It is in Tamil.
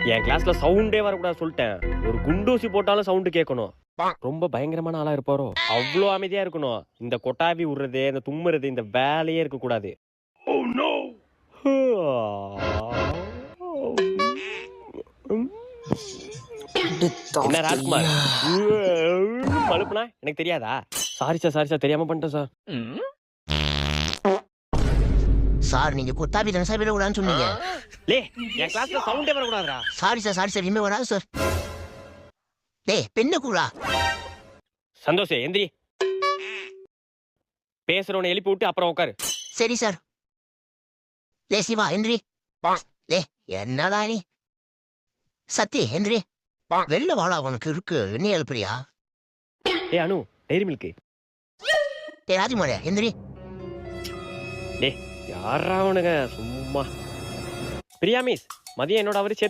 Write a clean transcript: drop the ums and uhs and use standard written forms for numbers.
என் கிளாஸ்ல சவுண்டே வரக்கூடாது சொல்லிட்டேன். ஒரு குண்டூசி போட்டாலும் சவுண்டு கேட்கணும். ரொம்ப பயங்கரமான ஆளா இருப்பாரோ? அவ்வளோ அமைதியா இருக்கணும். இந்த கொட்டாவி விடுறது, இந்த தும்முறது, இந்த வேலையே இருக்க கூடாது. என்ன ராஜ்குமார் பழுப்புனா எனக்கு தெரியாதா? சாரி சார் தெரியாம பண்ணிட்டேன் சார். சார் நீங்க கொத்தாபி தானே சார் விடக்கூடாதுன்னு சொன்னீங்க. லே என் கிளாஸ்ல சவுண்டே வரக்கூடாதுடா. சாரி சார் இனிமே வராது சார். டேய் பெண்ண கூடா. சந்தோஷ் எந்திரி. பேசுறவனை எழுப்பி விட்டு அப்புறம் உட்காரு. சரி சார். டேய் சிவா எந்திரி. டேய் என்னடா நீ? சத்தி எந்திரி. வெளில வாடா உனக்கு இருக்கு. என்ன எழுப்புறியா? ஏய் அனு டைரி மில்க். டேய் ராஜ்குமார் எந்திரி. டேய் யாரா அவனுங்க சும்மா. பிரியா மிஸ் மதியம் என்னோட அவரு சேர்த்து